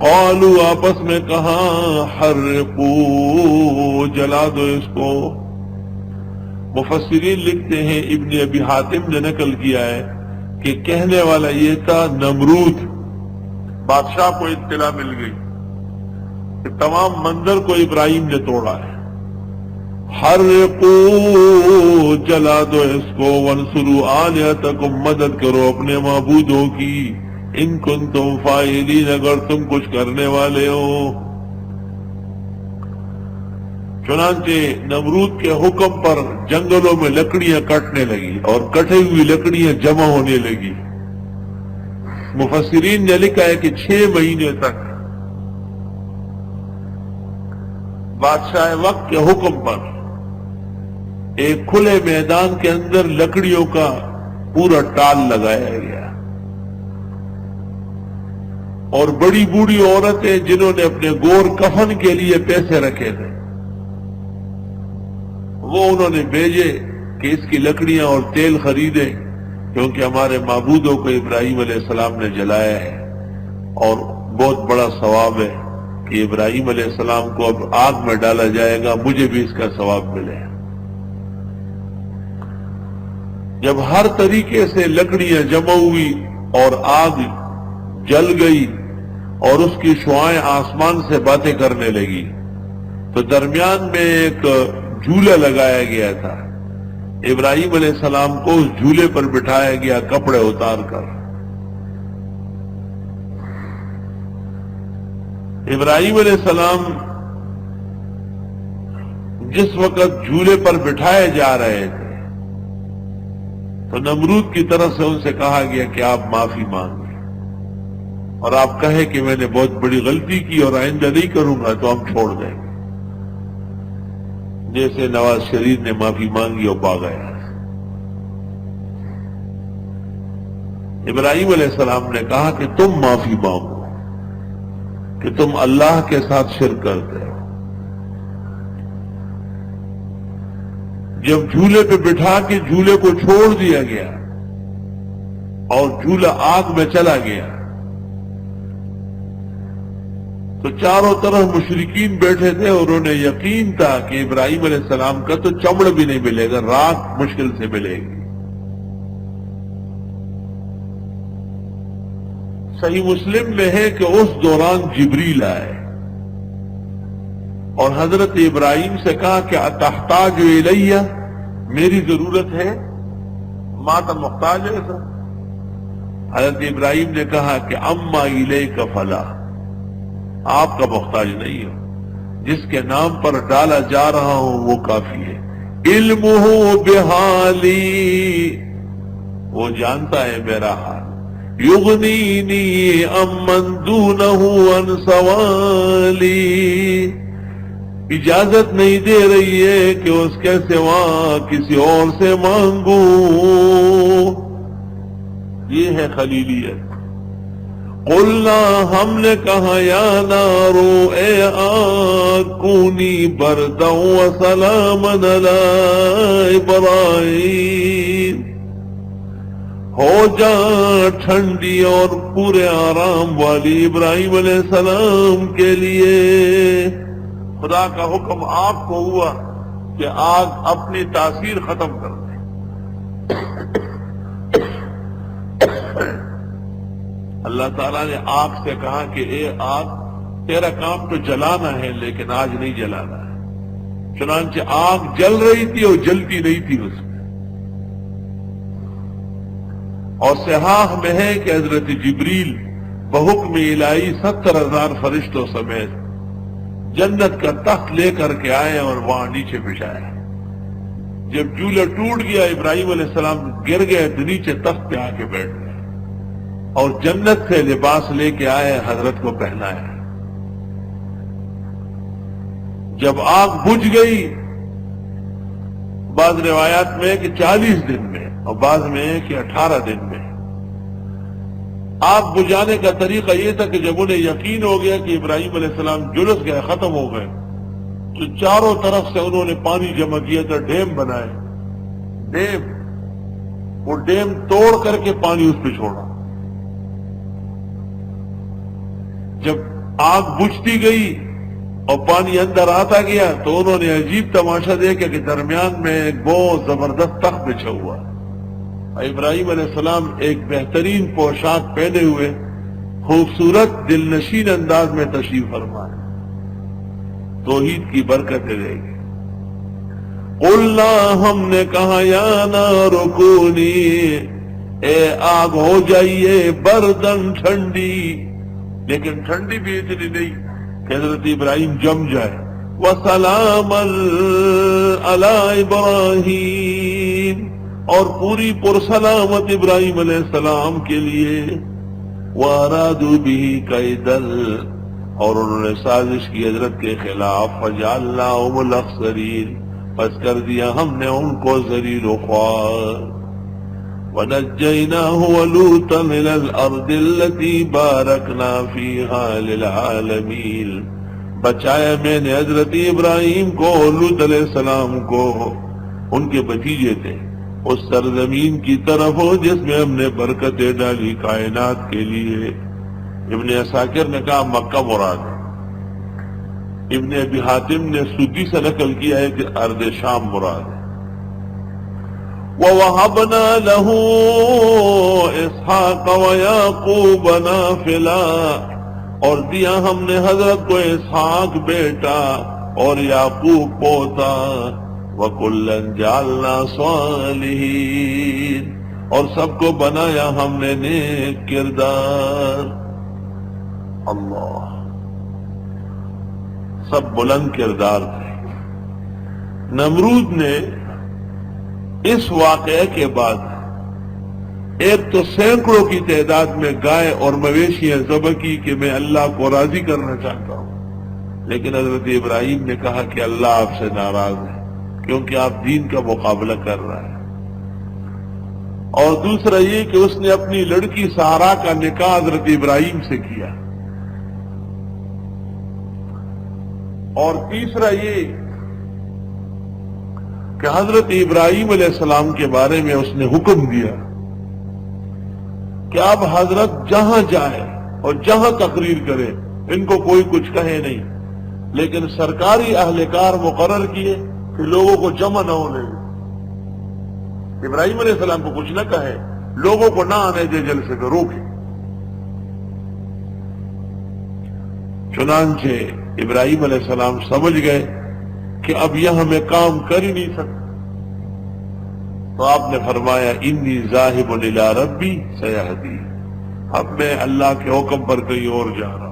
قالوا آپس میں کہا حرقو جلا دو اس کو. مفسرین لکھتے ہیں، ابن ابی حاتم نے نقل کیا ہے کہ کہنے والا یہ تھا نمرود. بادشاہ کو اطلاع مل گئی کہ تمام منظر کو ابراہیم نے توڑا ہے. حرقو جلا دو اس کو، وانصروا آلہتکم مدد کرو اپنے معبودوں کی، ان کنتم فاعلین اگر تم کچھ کرنے والے ہو. چنانچہ نمرود کے حکم پر جنگلوں میں لکڑیاں کٹنے لگی اور کٹی ہوئی لکڑیاں جمع ہونے لگی. مفسرین نے لکھا ہے کہ 6 مہینے تک بادشاہ وقت کے حکم پر ایک کھلے میدان کے اندر لکڑیوں کا پورا ٹال لگایا گیا، اور بڑی بوڑھی عورتیں جنہوں نے اپنے گور کفن کے لیے پیسے رکھے تھے وہ انہوں نے بھیجے کہ اس کی لکڑیاں اور تیل خریدیں، کیونکہ ہمارے معبودوں کو ابراہیم علیہ السلام نے جلایا ہے اور بہت بڑا ثواب ہے کہ ابراہیم علیہ السلام کو اب آگ میں ڈالا جائے گا، مجھے بھی اس کا ثواب ملے. جب ہر طریقے سے لکڑیاں جمع ہوئی اور آگ جل گئی اور اس کی شعاعیں آسمان سے باتیں کرنے لگی، تو درمیان میں ایک جھولا لگایا گیا تھا. ابراہیم علیہ السلام کو اس جھولے پر بٹھایا گیا کپڑے اتار کر. ابراہیم علیہ السلام جس وقت جھولے پر بٹھائے جا رہے تھے تو نمرود کی طرف سے ان سے کہا گیا کہ آپ معافی مانگیں اور آپ کہیں کہ میں نے بہت بڑی غلطی کی اور آئندہ نہیں کروں گا تو ہم چھوڑ دیں گے. جیسے نواز شریف نے معافی مانگی اور بھاگ گیا. ابراہیم علیہ السلام نے کہا کہ تم معافی مانگو کہ تم اللہ کے ساتھ شرک کرتے ہو. جب جھولے پہ بٹھا کے جھولے کو چھوڑ دیا گیا اور جھولا آگ میں چلا گیا تو چاروں طرف مشرکین بیٹھے تھے اور انہیں یقین تھا کہ ابراہیم علیہ السلام کا تو چمڑ بھی نہیں ملے گا، راکھ مشکل سے ملے گی. صحیح مسلم میں ہے کہ اس دوران جبریل آئے اور حضرت ابراہیم سے کہا کہ اتحتاج الیہ، میری ضرورت ہے، ماں تو محتاج ہے سر. حضرت ابراہیم نے کہا کہ اما الیک فلا، آپ کا محتاج نہیں ہو، جس کے نام پر ڈالا جا رہا ہوں وہ کافی ہے. علمہ بحالی، وہ جانتا ہے میرا حال. یغنینی امن دونہ عن سوالی، اجازت نہیں دے رہی ہے کہ اس کے سوا کسی اور سے مانگوں. یہ ہے خلیلیت. قلنا، ہم نے کہا یا نارو، اے آگ، کونی بردا وسلاما علی ابراہیم، ہو جا ٹھنڈی اور پورے آرام والی ابراہیم علیہ السلام کے لیے. خدا کا حکم آپ کو ہوا کہ آگ اپنی تاثیر ختم کر دے. اللہ تعالیٰ نے آگ سے کہا کہ اے آگ، تیرا کام تو جلانا ہے لیکن آج نہیں جلانا ہے. چنانچہ آگ جل رہی تھی اور جلتی نہیں تھی اس میں. اور صحاح میں ہے کہ حضرت جبریل بحکم الہی 70,000 فرشتوں سمیت جنت کا تخت لے کر کے آئے اور وہاں نیچے بچھایا. جب جھولا ٹوٹ گیا ابراہیم علیہ السلام گر گئے تو نیچے تخت پہ آ کے بیٹھ گئے اور جنت سے لباس لے کے آئے، حضرت کو پہنایا. جب آگ بجھ گئی، بعض روایات میں ہے کہ 40 دن میں اور بعض میں ہے کہ 18 دن میں. آگ بجھانے کا طریقہ یہ تھا کہ جب انہیں یقین ہو گیا کہ ابراہیم علیہ السلام جلس گئے، ختم ہو گئے، تو چاروں طرف سے انہوں نے پانی جمع کیا تھا، ڈیم بنائے. ڈیم، وہ ڈیم توڑ کر کے پانی اس پہ چھوڑا. جب آگ بجھتی گئی اور پانی اندر آتا گیا تو انہوں نے عجیب تماشا دیکھا کہ درمیان میں ایک بہت زبردست تخت بچھا ہوا ہے۔ ابراہیم علیہ السلام ایک بہترین پوشاک پہنے ہوئے خوبصورت دل نشین انداز میں تشریف فرما ہے۔ توحید کی برکتیں دے گی۔ قلنا ہم نے کہا یا نار کونی، اے آگ ہو جائیے بردن ٹھنڈی، لیکن ٹھنڈی بھی اتنی نہیں کہ حضرت ابراہیم جم جائے۔ وَسَلَامًا عَلَىٰ إِبْرَاهِيمَ، اور پوری پرسلامت ابراہیم علیہ السلام کے لیے۔ وَأَرَادُوا بِهِ كَيْدًا، اور انہوں نے سازش کی حضرت کے خلاف۔ فَجَعَلْنَاهُمُ الْأَخْسَرِينَ، پس کر دیا ہم نے ان کو ذلیل و خوار۔ وَنَجَّيْنَاهُ وَلُوطًا إِلَى الْأَرْضِ الَّتِي بَارَكْنَا فِيهَا لِلْعَالَمِينَ، بچایا میں نے حضرت ابراہیم کو اور لوط علیہ السلام کو، ان کے بھتیجے تھے، اس سرزمین کی طرف جس میں ہم نے برکتیں ڈالی کائنات کے لیے۔ ابن عساکر نے کہا مکہ مراد ہے، ابن ابی حاتم نے سودی سے نقل کیا ہے کہ ارض شام مراد ہے۔ وَوَهَبْنَا لَهُ إِسْحَاقَ وَيَعْقُوبَ نَافِلًا، اور دیا ہم نے حضرت کو اسحاق بیٹا اور یعقوب پوتا۔ وَكُلًّا جَعَلْنَا صَالِحِينَ، اور سب کو بنایا ہم نے نیک کردار۔ اللہ، سب بلند کردار تھے۔ نمرود نے اس واقعے کے بعد ایک تو سینکڑوں کی تعداد میں گائے اور مویشیاں ذبح کی کہ میں اللہ کو راضی کرنا چاہتا ہوں، لیکن حضرت ابراہیم نے کہا کہ اللہ آپ سے ناراض ہے کیونکہ آپ دین کا مقابلہ کر رہا ہے۔ اور دوسرا یہ کہ اس نے اپنی لڑکی سارا کا نکاح حضرت ابراہیم سے کیا۔ اور تیسرا یہ کہ حضرت ابراہیم علیہ السلام کے بارے میں اس نے حکم دیا کہ اب حضرت جہاں جائے اور جہاں تقریر کرے ان کو کوئی کچھ کہے نہیں، لیکن سرکاری اہلکار مقرر کیے کہ لوگوں کو جمع نہ ہونے دے۔ ابراہیم علیہ السلام کو کچھ نہ کہے، لوگوں کو نہ آنے دے جلسے کو روکے۔ چنانچہ ابراہیم علیہ السلام سمجھ گئے کہ اب یہاں میں کام کر ہی نہیں سکتا، تو آپ نے فرمایا انی ذاہب الی ربی سیہدی، اب میں اللہ کے حکم پر کہیں اور جا رہا ہوں۔